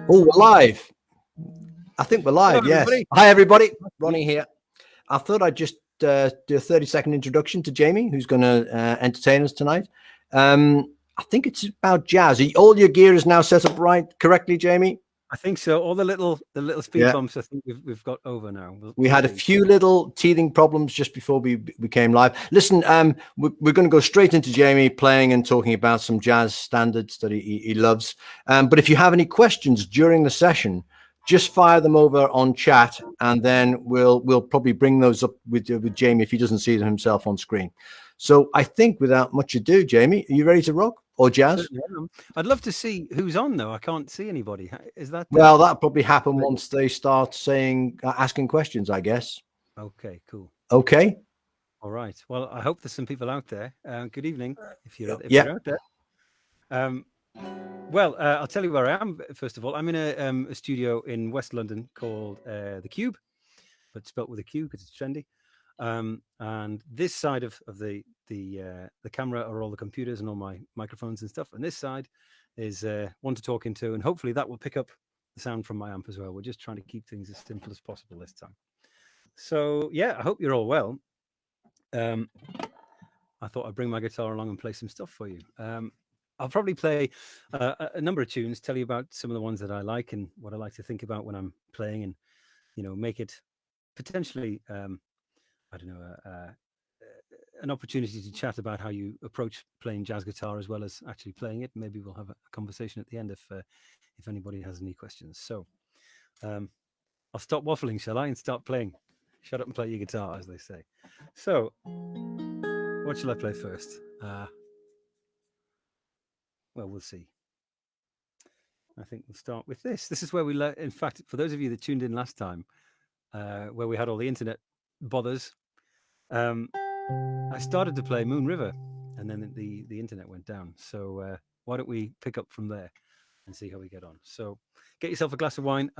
Oh, we're live. I think we're live. Hello, yes. everybody. Hi, everybody. Ronnie here. I thought I'd just do a 30-second introduction to Jamie, who's going to entertain us tonight. I think it's about jazz. All your gear is now set up correctly, Jamie? I think so. All the little speed bumps, I think we've got over now. We had a few little teething problems just before we came live. Listen, we're going to go straight into Jamie playing and talking about some jazz standards that he loves. But if you have any questions during the session, just fire them over on chat, and then we'll probably bring those up with Jamie if he doesn't see them himself on screen. So I think without much ado, Jamie, are you ready to rock or jazz? I'd love to see who's on though. I can't see anybody. Is that well? That'll probably happen once they start asking questions, I guess. Okay, cool. Okay. All right. Well, I hope there's some people out there. Good evening, if you're out there. Well, I'll tell you where I am. First of all, I'm in a studio in West London called the Cube, but spelt with a Q because it's trendy. And this side of the camera are all the computers and all my microphones and stuff. And this side is one to talk into, and hopefully that will pick up the sound from my amp as well. We're just trying to keep things as simple as possible this time. So yeah, I hope you're all well. I thought I'd bring my guitar along and play some stuff for you. I'll probably play a number of tunes, tell you about some of the ones that I like and what I like to think about when I'm playing, and make it potentially I don't know, an opportunity to chat about how you approach playing jazz guitar as well as actually playing it. Maybe we'll have a conversation at the end if anybody has any questions. So I'll stop waffling, shall I, and start playing. Shut up and play your guitar, as they say. So what shall I play first? Well, we'll see. I think we'll start with this. This is where we in fact, for those of you that tuned in last time, where we had all the internet bothers, I started to play Moon River, and then the internet went down. So why don't we pick up from there and see how we get on? So get yourself a glass of wine.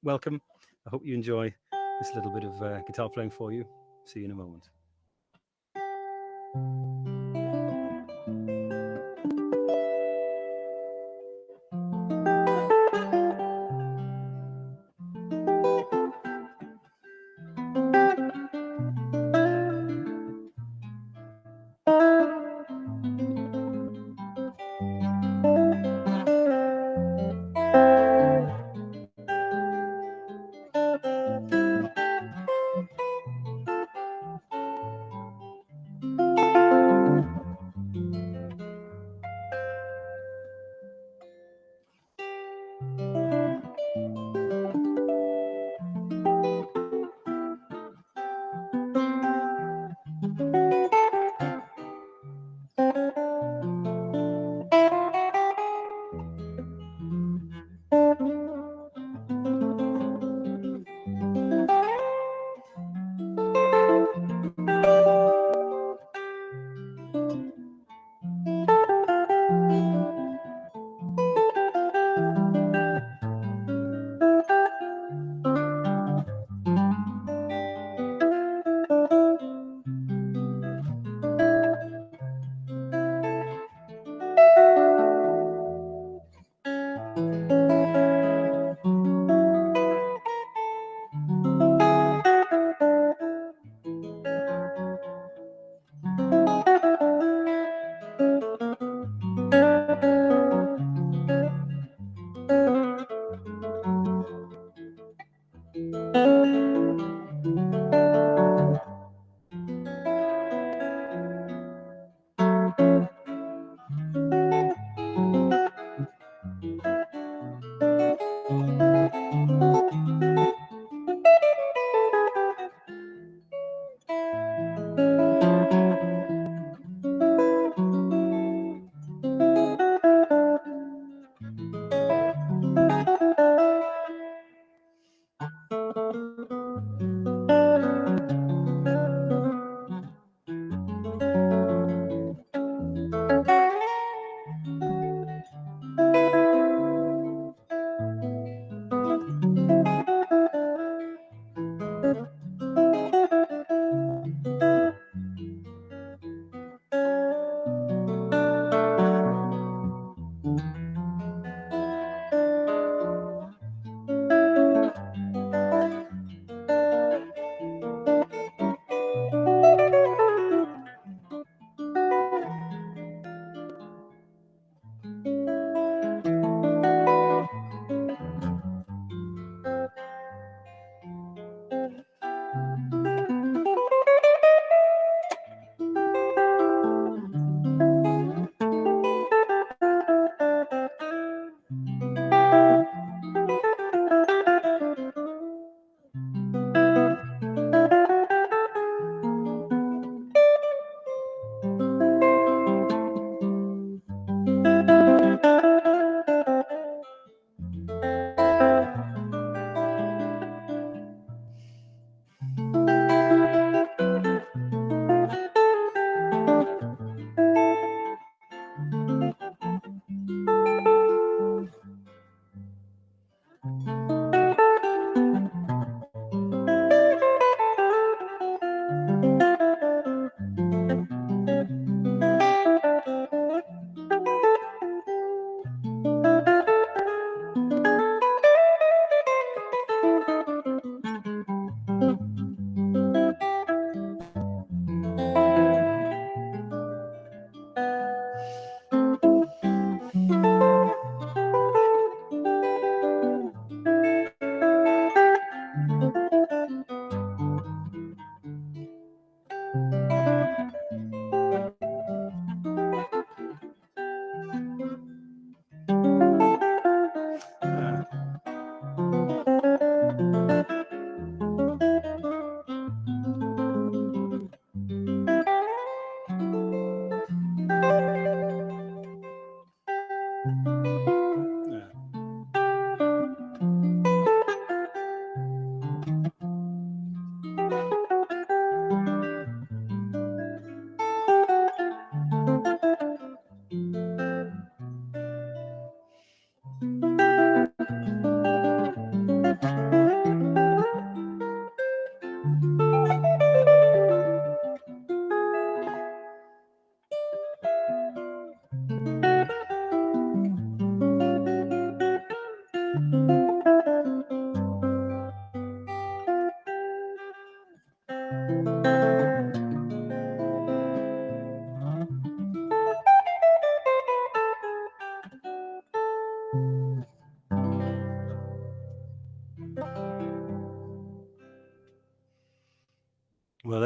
Welcome. I hope you enjoy this little bit of guitar playing for you. See you in a moment.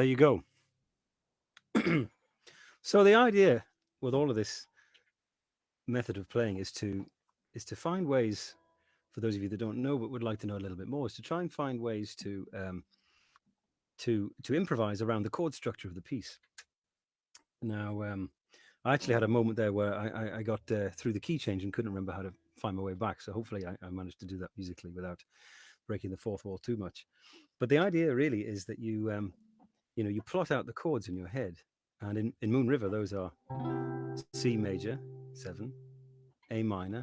there you go. So the idea with all of this method of playing is to find ways, for those of you that don't know but would like to know a little bit more, is to try and find ways to improvise around the chord structure of the piece. Now, I actually had a moment there where I got through the key change and couldn't remember how to find my way back. So hopefully I managed to do that musically without breaking the fourth wall too much. But the idea really is that you you plot out the chords in your head, and in Moon River those are C major 7, A minor,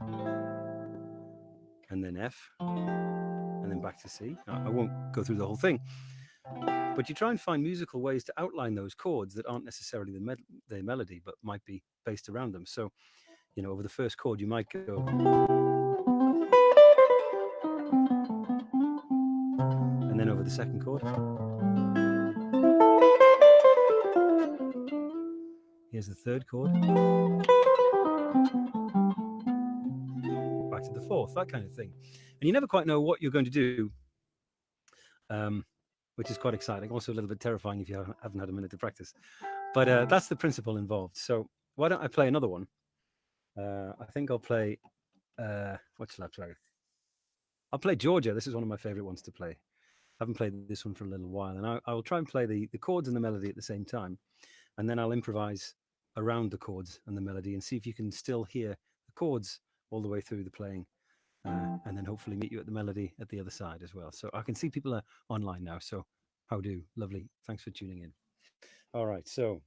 and then F, and then back to C. I won't go through the whole thing, but you try and find musical ways to outline those chords that aren't necessarily the melody, but might be based around them. So, over the first chord, you might go, and then over the second chord, here's the third chord, back to the fourth, that kind of thing. And you never quite know what you're going to do, which is quite exciting. Also a little bit terrifying if you haven't had a minute to practice. But that's the principle involved. So why don't I play another one? I think I'll play, what shall I play? I'll play Georgia. This is one of my favorite ones to play. I haven't played this one for a little while, and I will try and play the chords and the melody at the same time, and then I'll improvise around the chords and the melody and see if you can still hear the chords all the way through the playing, and then hopefully meet you at the melody at the other side as well. So I can see people are online now, so how do? Lovely. Thanks for tuning in. All right, so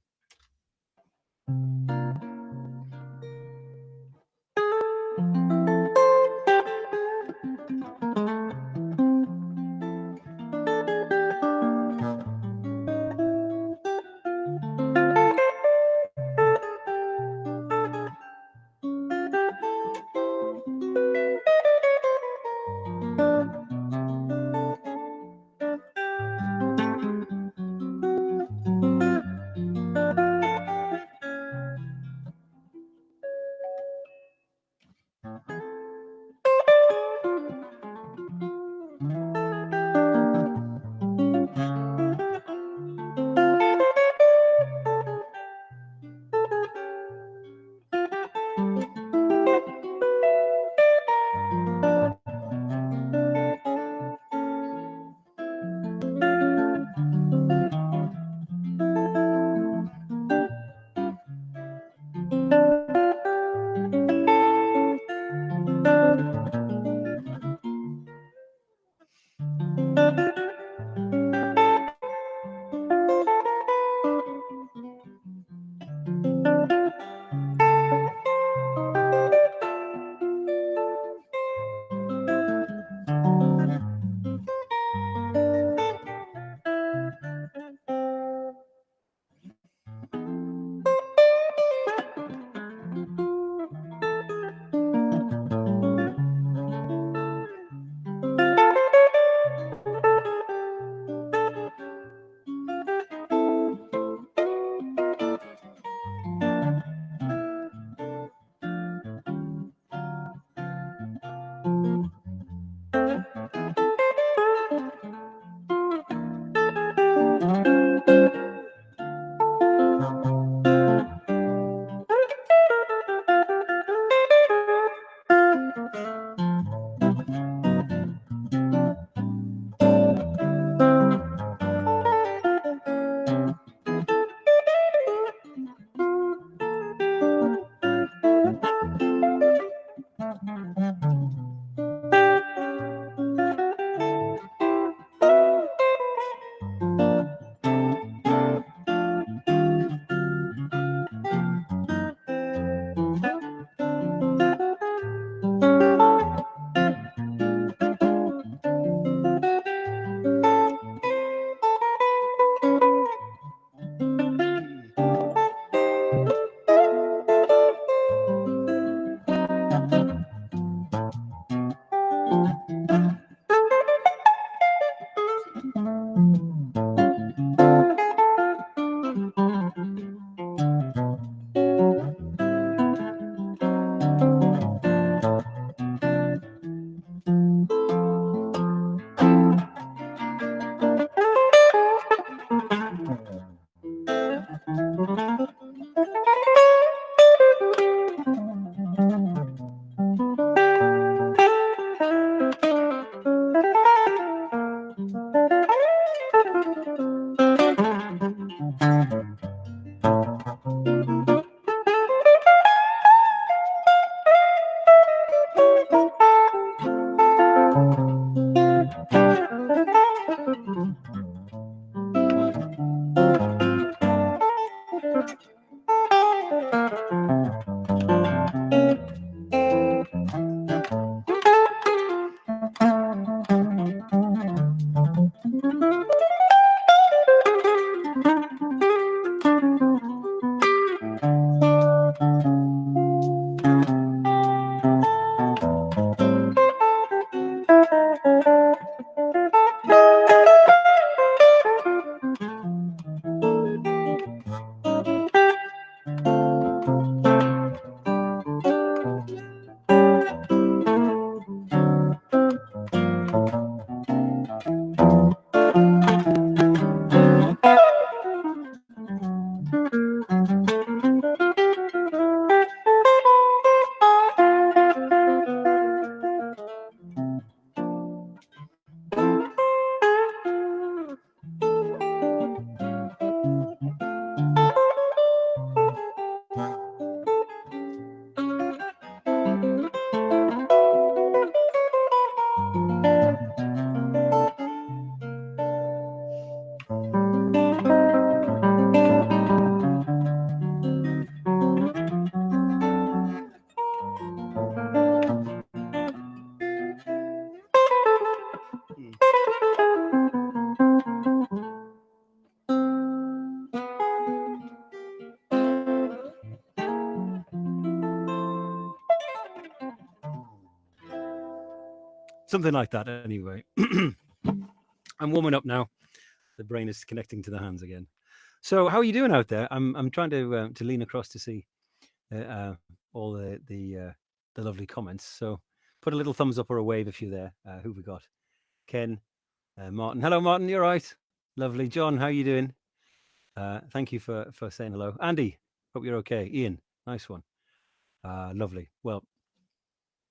something like that. Anyway, I'm warming up now. The brain is connecting to the hands again. So, how are you doing out there? I'm trying to lean across to see all the lovely comments. So, put a little thumbs up or a wave if you're there. Who we got? Ken, Martin. Hello, Martin. You're right. Lovely. John, how you doing? Thank you for saying hello. Andy, hope you're okay. Ian, nice one. Lovely. Well,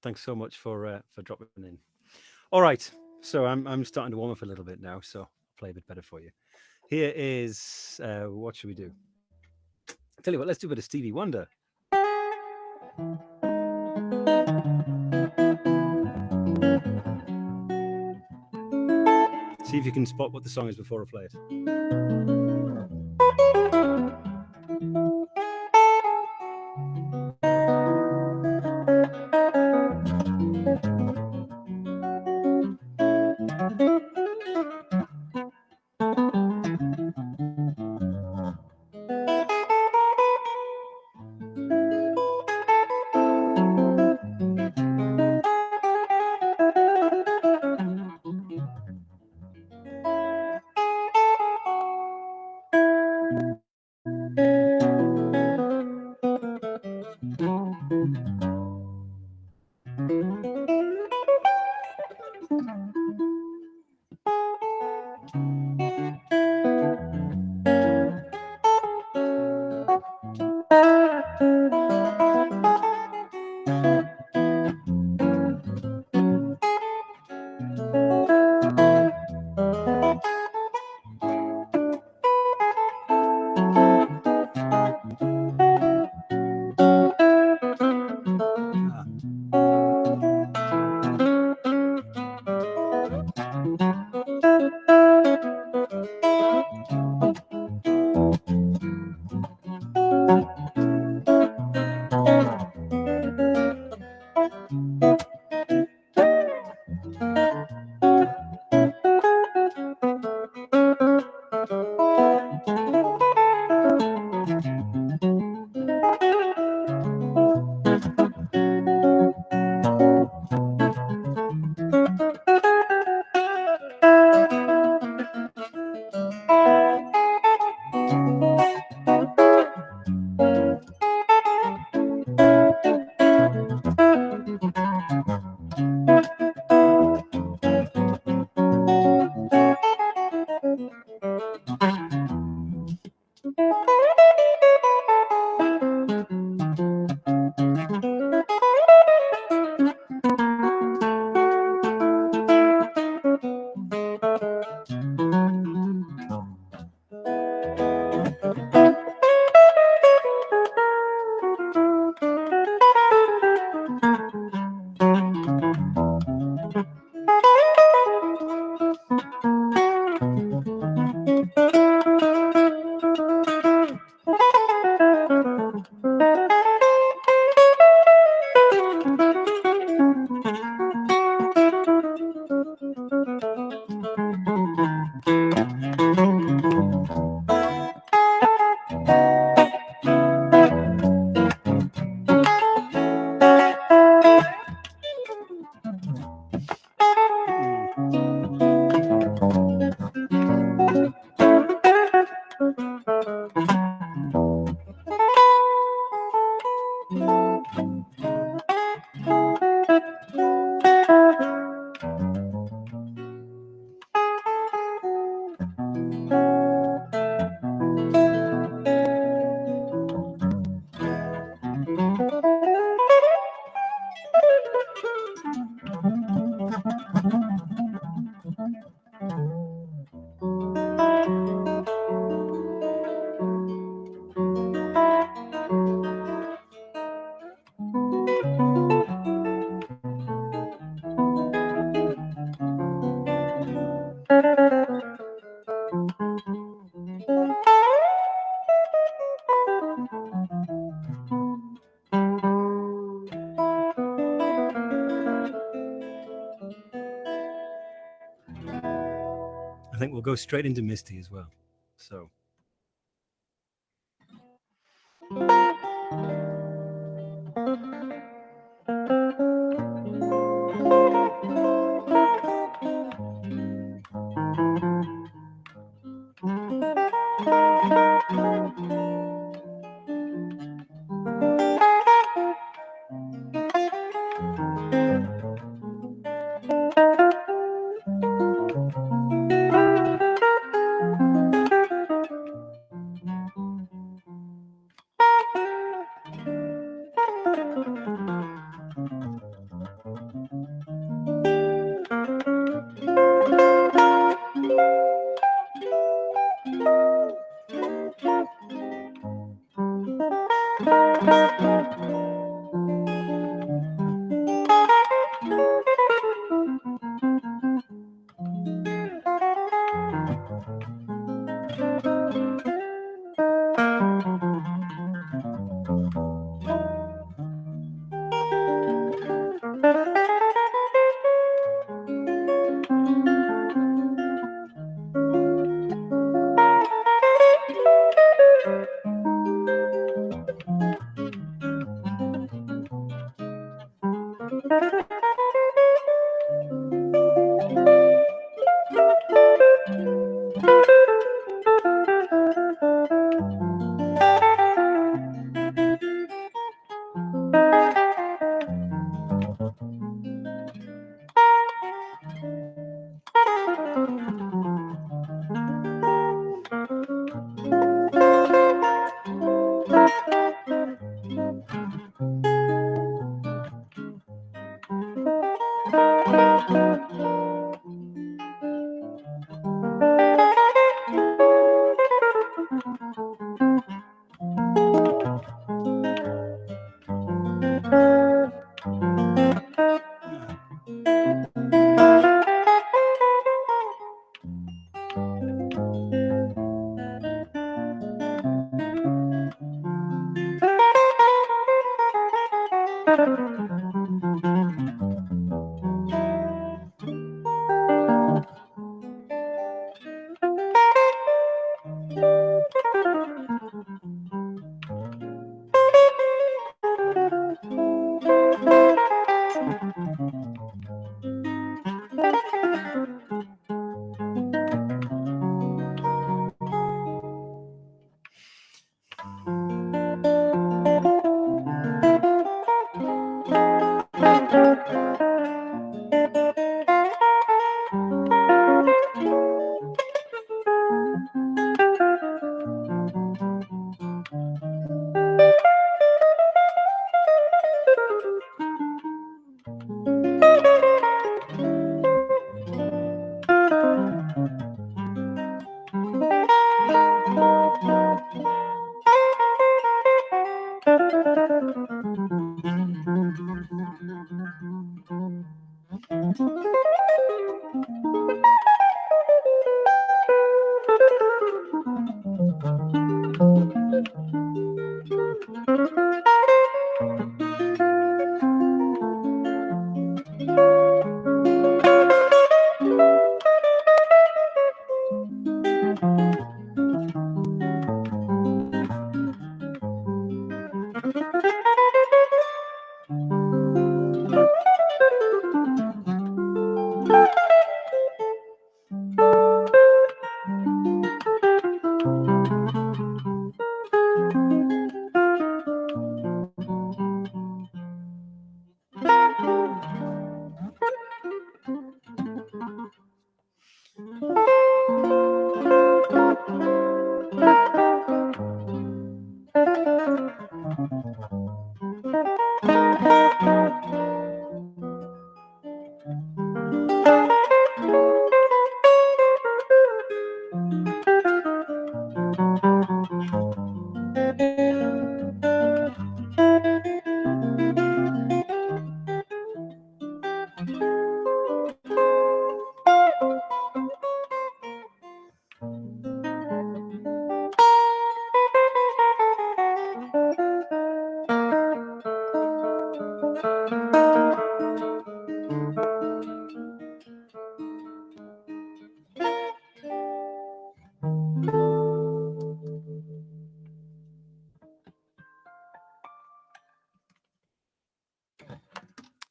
thanks so much for dropping in. All right. So I'm starting to warm up a little bit now. So I'll play a bit better for you. Here is what should we do? Tell you what, let's do a bit of Stevie Wonder. See if you can spot what the song is before I play it. I think we'll go straight into Misty as well. So.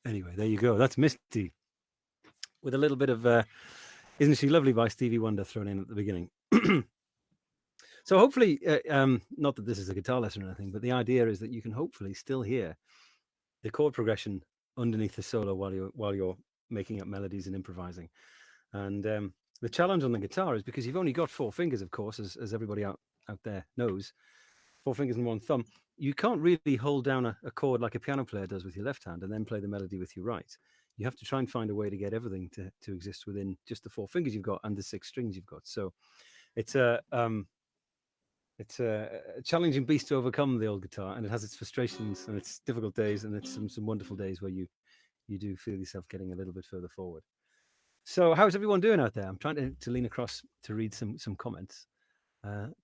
Anyway, there you go. That's Misty with a little bit of Isn't She Lovely by Stevie Wonder thrown in at the beginning. So hopefully, not that this is a guitar lesson or anything, but the idea is that you can hopefully still hear the chord progression underneath the solo while you're making up melodies and improvising. And the challenge on the guitar is because you've only got 4 fingers, of course, as everybody out there knows, 4 fingers and 1 thumb. You can't really hold down a chord like a piano player does with your left hand and then play the melody with your right. You have to try and find a way to get everything to exist within just the 4 fingers you've got and the 6 strings you've got. So it's a challenging beast to overcome, the old guitar, and it has its frustrations and its difficult days and it's some wonderful days where you do feel yourself getting a little bit further forward. So how's everyone doing out there? I'm trying to lean across to read some comments.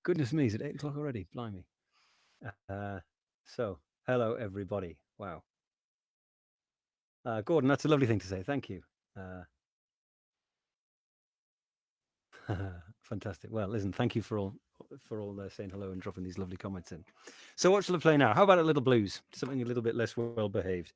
Goodness me, is it 8 o'clock already? Blimey. So hello everybody. Wow. Gordon, that's a lovely thing to say. Thank you. Fantastic. Well, listen, thank you for all saying hello and dropping these lovely comments in. So what shall I play now? How about a little blues? Something a little bit less well behaved.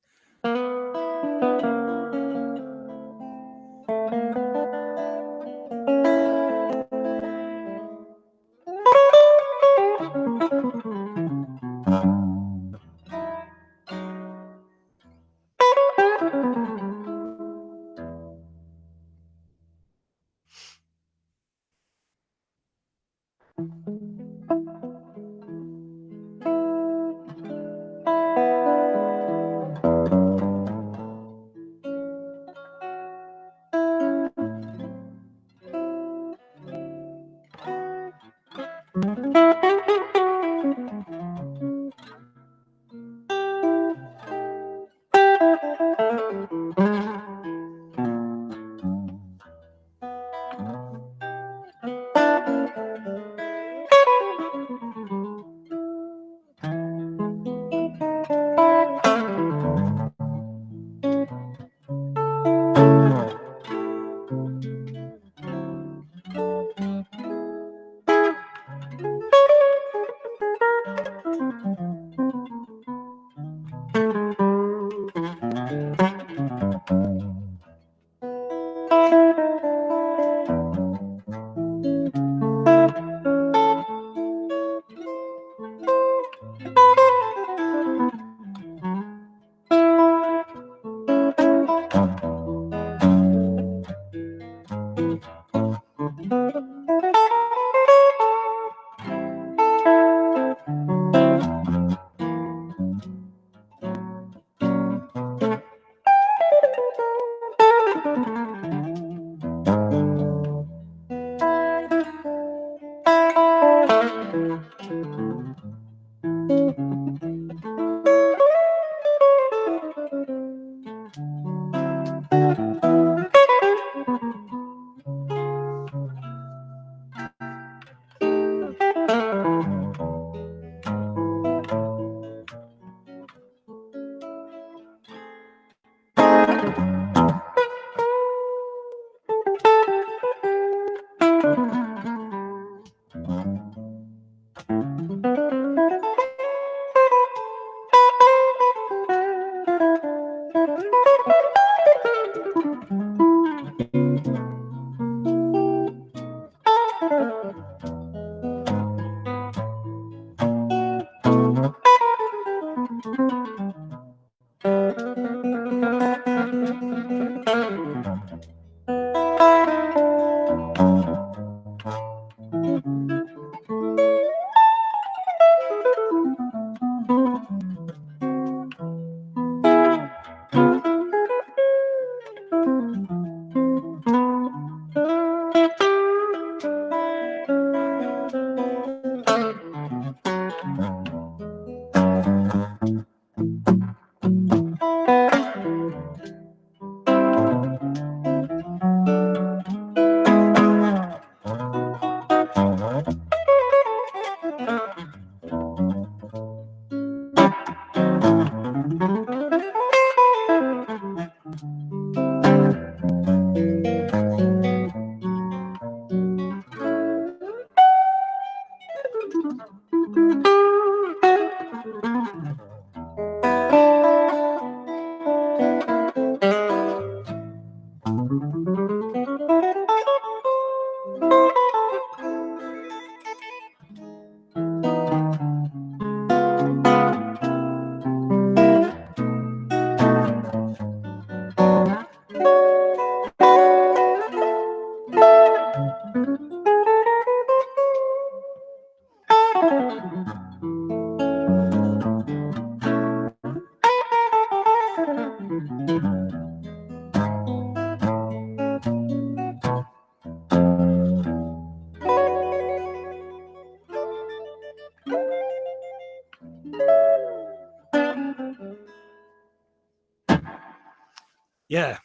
Yeah.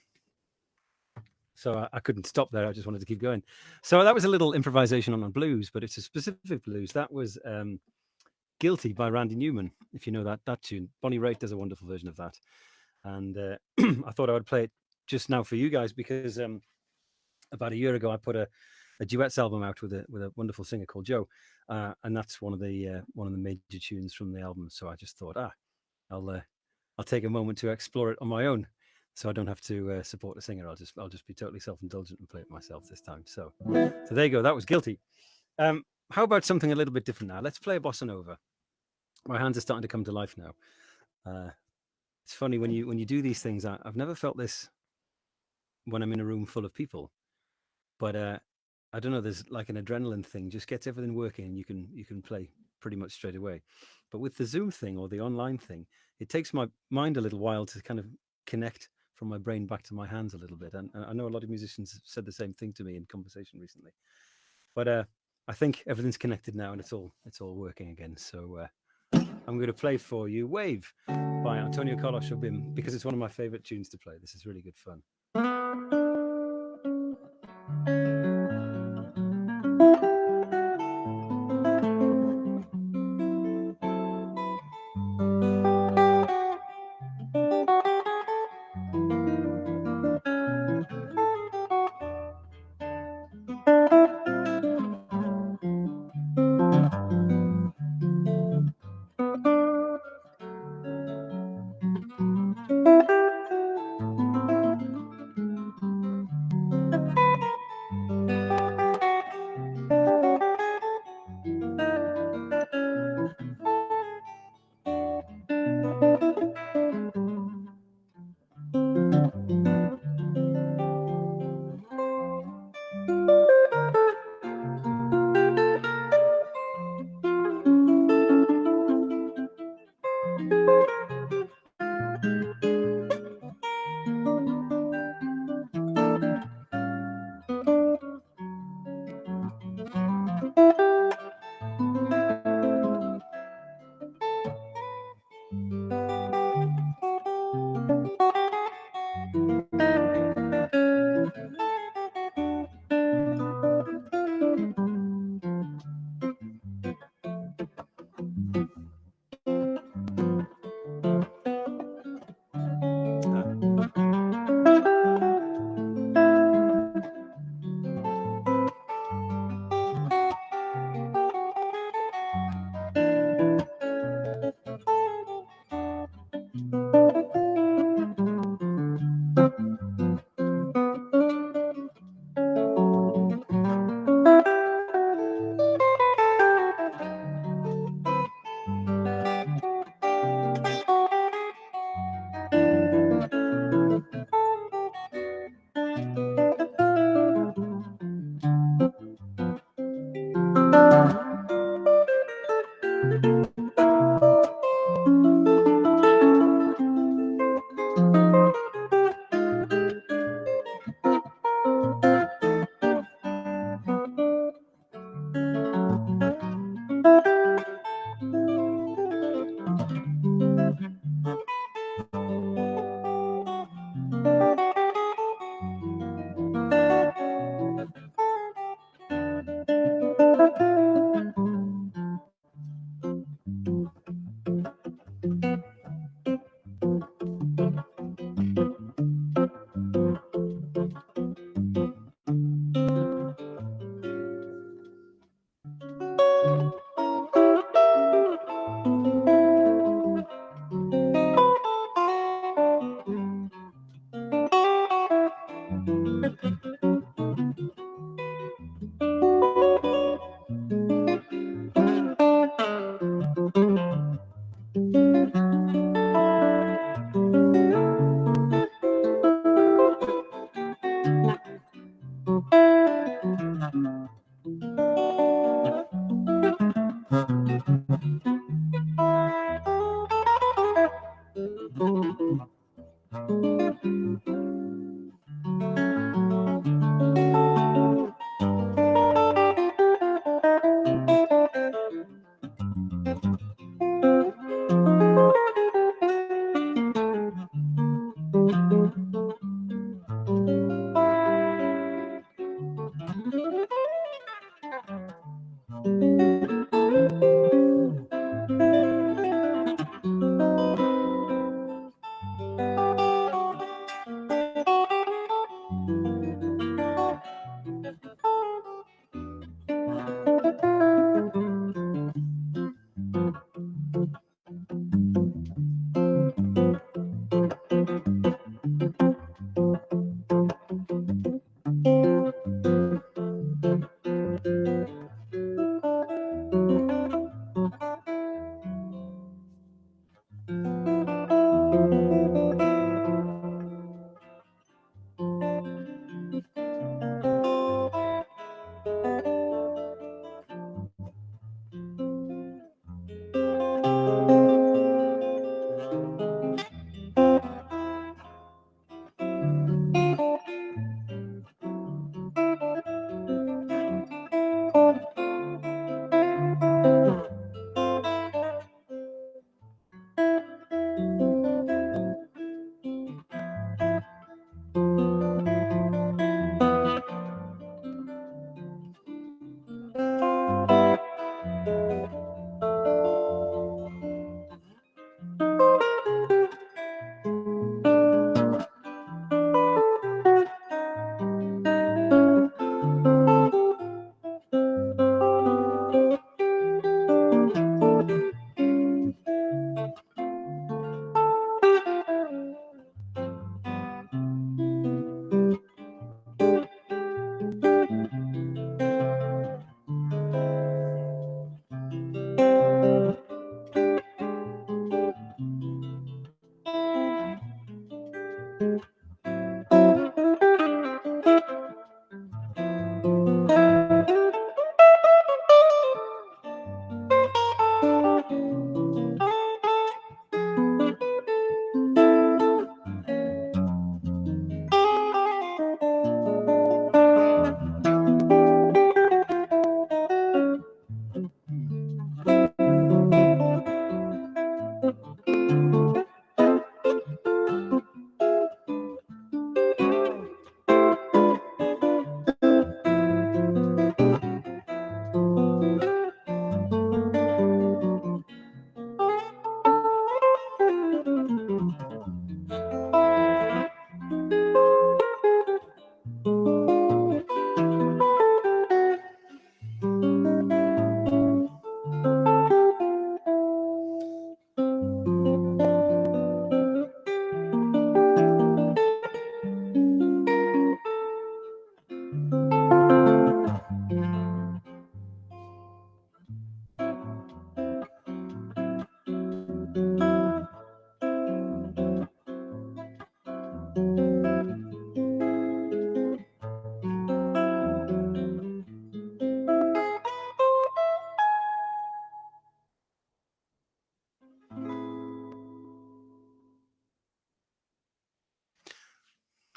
So I couldn't stop there. I just wanted to keep going. So that was a little improvisation on blues, but it's a specific blues. That was Guilty by Randy Newman, if you know that tune. Bonnie Raitt does a wonderful version of that. And I thought I would play it just now for you guys because about a year ago I put a duets album out with a wonderful singer called Joe, and that's one of the major tunes from the album. So I just thought, I'll take a moment to explore it on my own. so I don't have to support a singer. I'll just be totally self-indulgent and play it myself this time. So there you go. That was Guilty. How about something a little bit different now? Let's play a bossa nova. My hands are starting to come to life now. It's funny when you do these things. I've never felt this when I'm in a room full of people, but I don't know. There's like an adrenaline thing, just gets everything working, and you can play pretty much straight away. But with the Zoom thing or the online thing, it takes my mind a little while to kind of connect from my brain back to my hands a little bit. And I know a lot of musicians have said the same thing to me in conversation recently. But I think everything's connected now, and it's all working again. So I'm going to play for you "Wave" by Antonio Carlos Jobim because it's one of my favorite tunes to play. This is really good fun.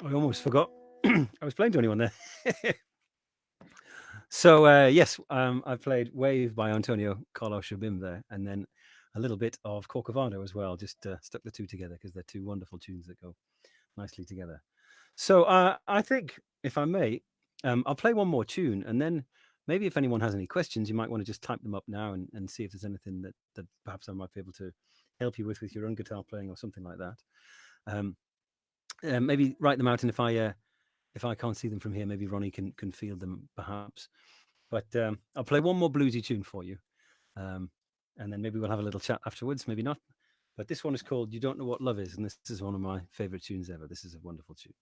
I almost forgot. I was playing 21 there. So yes, I played Wave by Antonio Carlos Jobim there, and then a little bit of Corcovado as well. Just stuck the two together because they're two wonderful tunes that go nicely together. So I think, if I may, I'll play one more tune, and then maybe if anyone has any questions, you might want to just type them up now and see if there's anything that perhaps I might be able to help you with your own guitar playing or something like that. Maybe write them out, and if I can't see them from here, maybe Ronnie can field them perhaps. But I'll play one more bluesy tune for you, and then maybe we'll have a little chat afterwards. Maybe not. But this one is called "You Don't Know What Love Is," and this is one of my favorite tunes ever. This is a wonderful tune.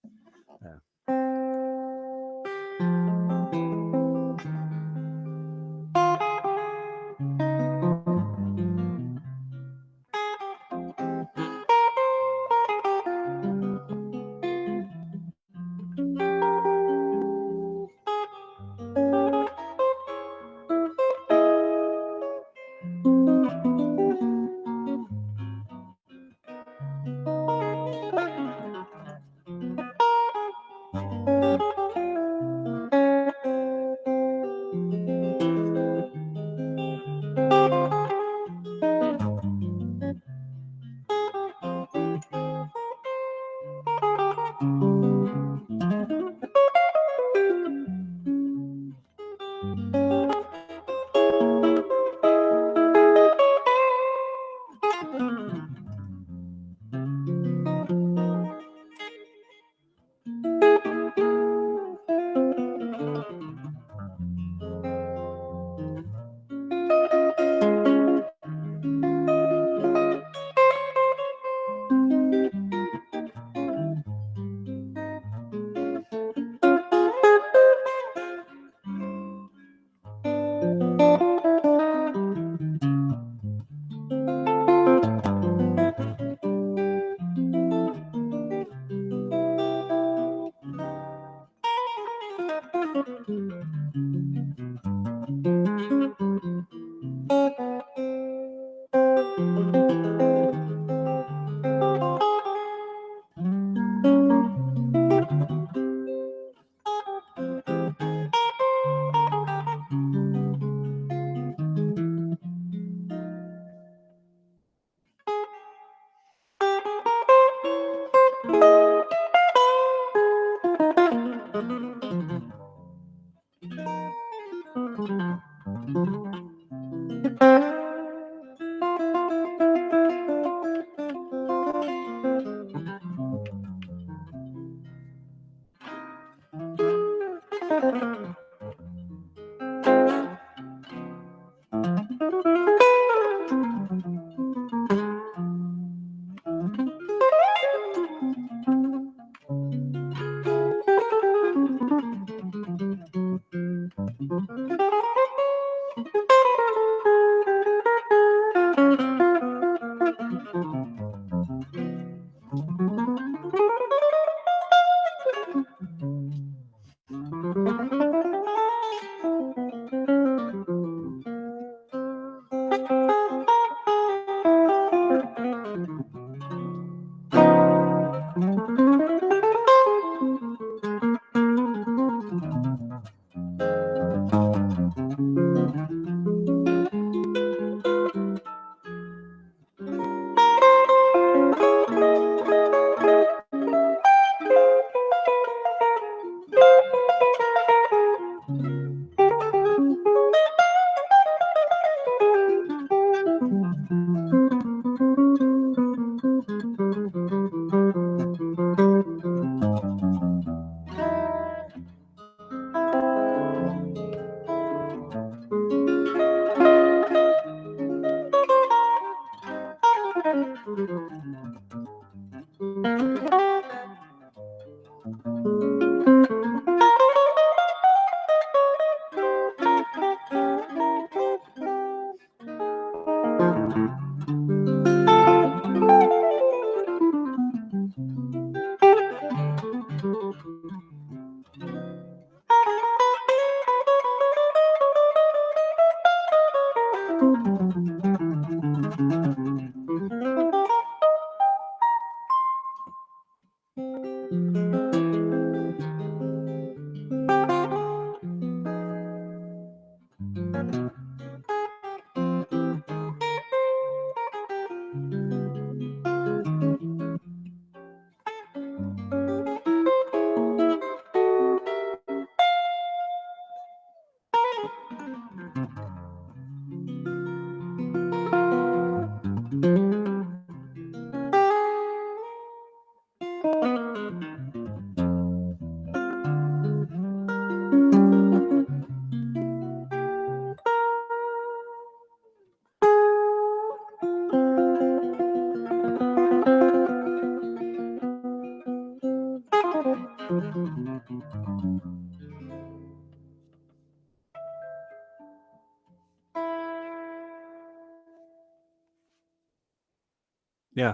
Yeah.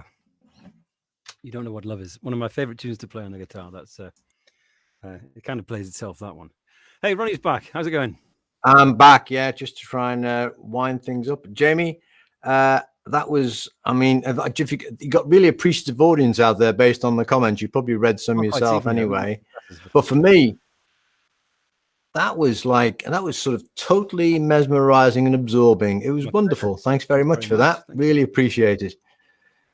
You Don't Know What Love Is. One of my favorite tunes to play on the guitar. That's it kind of plays itself, that one. Hey, Ronnie's back. How's it going? I'm back, yeah, just to try and wind things up. Jamie, that was, I mean, if you got really appreciative audience out there based on the comments. You probably read some yourself anyway. But for me, that was sort of totally mesmerizing and absorbing. It was wonderful. Thanks very much for that. Really appreciate it.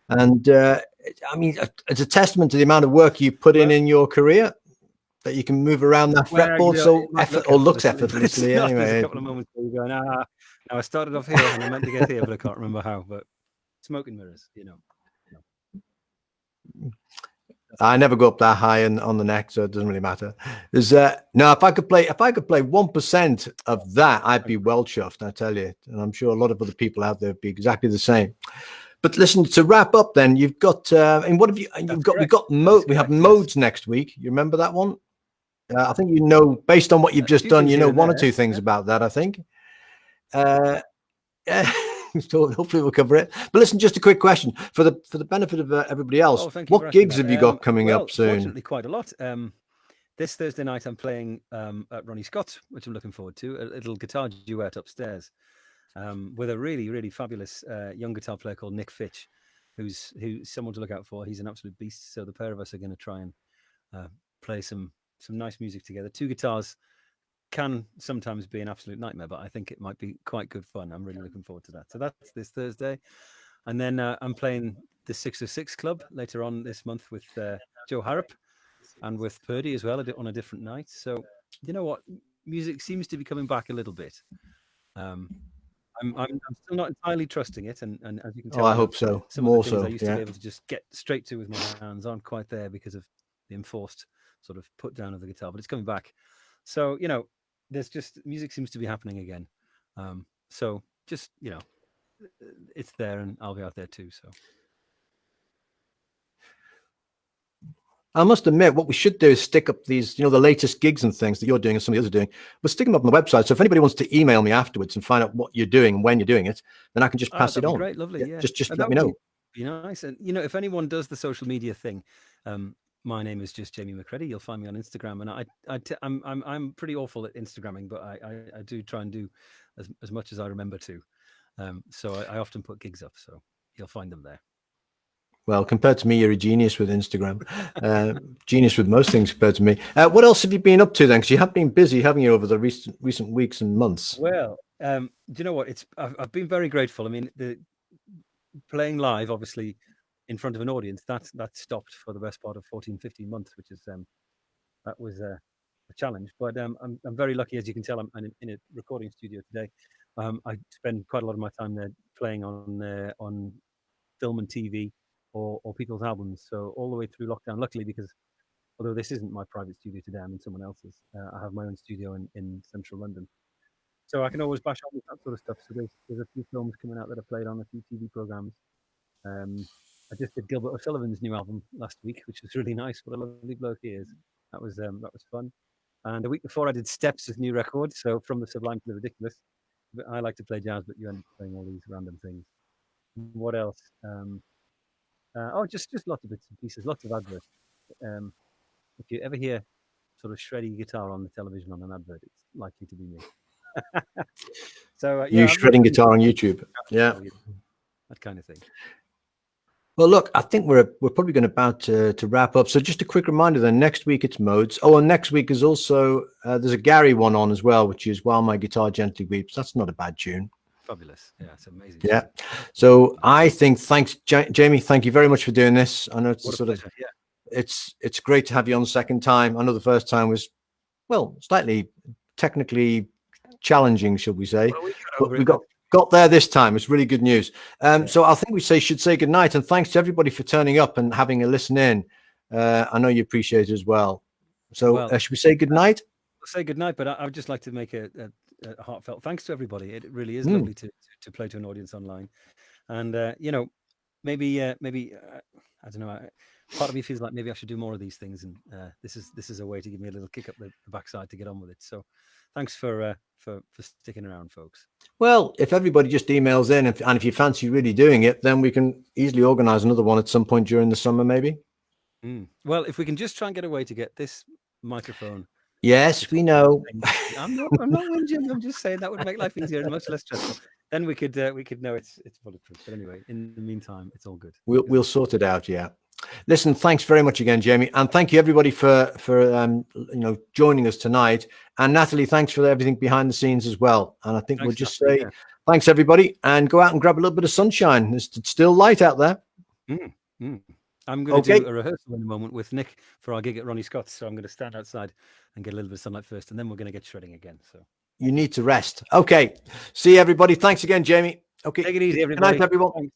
And I mean, it's a testament to the amount of work you put in your career that you can move around that fretboard so looks effortlessly anyway. There's a couple of moments where you go, now I started off here and I meant to get here, but I can't remember how. But smoke and mirrors, you know. I never go up that high on the neck, so it doesn't really matter. There's no, if I could play 1% of that, I'd be well chuffed, I tell you. And I'm sure a lot of other people out there would be exactly the same. But listen, to wrap up, then you've got and what have you? We have modes next week. You remember that one? I think based on what you've just done, one or two things about that. I think. So hopefully we'll cover it. But listen, just a quick question for the benefit of everybody else. What gigs have you got coming up soon? Fortunately, quite a lot. This Thursday night, I'm playing at Ronnie Scott's, which I'm looking forward to. A little guitar duet upstairs with a really, really fabulous young guitar player called Nick Fitch, who's someone to look out for. He's an absolute beast. So the pair of us are going to try and play some nice music together. Two guitars can sometimes be an absolute nightmare, but I think it might be quite good fun. I'm really looking forward to that. So that's this Thursday. And then I'm playing the 606 Club later on this month with Joe Harrop and with Purdy as well on a different night. So you know what? Music seems to be coming back a little bit. I'm still not entirely trusting it, and as you can tell, I hope so. Some of the things I used to be able to just get straight to with my hands aren't quite there because of the enforced sort of put down of the guitar, but it's coming back. So there's just music seems to be happening again. So just it's there, and I'll be out there too. So I must admit, what we should do is stick up these, the latest gigs and things that you're doing and some of the others are doing. We'll stick them up on the website. So if anybody wants to email me afterwards and find out what you're doing and when you're doing it, then I can just pass it on. Great, lovely, yeah. Just let me know. Be nice. And if anyone does the social media thing, my name is just Jamie McCready. You'll find me on Instagram, and I'm pretty awful at Instagramming, but I do try and do as much as I remember to. So I often put gigs up, so you'll find them there. Well, compared to me, you're a genius with Instagram. Genius with most things compared to me. What else have you been up to then? Because you have been busy, haven't you, over the recent weeks and months? Well, do you know what? I've been very grateful. I mean, the playing live, obviously, in front of an audience, that stopped for the best part of 14, 15 months, which is that was a challenge. But I'm very lucky, as you can tell. I'm in a recording studio today. I spend quite a lot of my time there playing on film and TV or people's albums. So all the way through lockdown, luckily, because although this isn't my private studio today, I'm in someone else's. I have my own studio in central London. So I can always bash on with that sort of stuff. So there's a few films coming out that I played on, a few TV programs. I just did Gilbert O'Sullivan's new album last week, which was really nice. What a lovely bloke he is. That was fun. And a week before, I did Steps' new record. So From the Sublime to the Ridiculous. But I like to play jazz, but you end up playing all these random things. What else? Just lots of bits and pieces, lots of adverts. If you ever hear sort of shreddy guitar on the television on an advert, it's likely to be me. So you shredding guitar on YouTube, yeah, that kind of thing. Well, look, I think we're probably going about to wrap up. So just a quick reminder then, next week it's modes. Oh, and next week is also, there's a Gary one on as well, which is While My Guitar Gently Weeps. That's not a bad tune. Fabulous. Yeah, it's amazing. Yeah. Tune. So I think, thanks, Jamie, thank you very much for doing this. I know it's What a a sort pleasure. of, Yeah. it's great to have you on the second time. I know the first time was, well, slightly technically challenging, should we say, Well, we got but over we it. got there this time. It's really good news. Yeah. So I think we should say good night, and thanks to everybody for turning up and having a listen in. I know you appreciate it as well. So Well, should we say good night? I'll say good night, but I would just like to make a heartfelt thanks to everybody. It really is Mm. lovely to play to an audience online, and maybe I don't know. Part of me feels like maybe I should do more of these things, and this is a way to give me a little kick up the backside to get on with it. So, thanks for sticking around, folks. Well, if everybody just emails in, and if you fancy really doing it, then we can easily organize another one at some point during the summer, maybe. Well, if we can just try and get a way to get this microphone. Yes, we know. I'm not whinging. I'm just saying that would make life easier and much less stressful. Then we could know it's bulletproof. But anyway, in the meantime, it's all good. We'll sort it out. Yeah. Listen, thanks very much again, Jamie, and thank you everybody for joining us tonight. And Natalie, thanks for everything behind the scenes as well. And I think Thanks, we'll just Natalie, say thanks everybody, and go out and grab a little bit of sunshine. It's still light out there. I'm going to do a rehearsal in a moment with Nick for our gig at Ronnie Scott's. So I'm going to stand outside and get a little bit of sunlight first, and then we're going to get shredding again. So you need to rest. Okay. See you, everybody. Thanks again, Jamie. Okay. Take it easy, everybody. Good night, everyone. Thanks.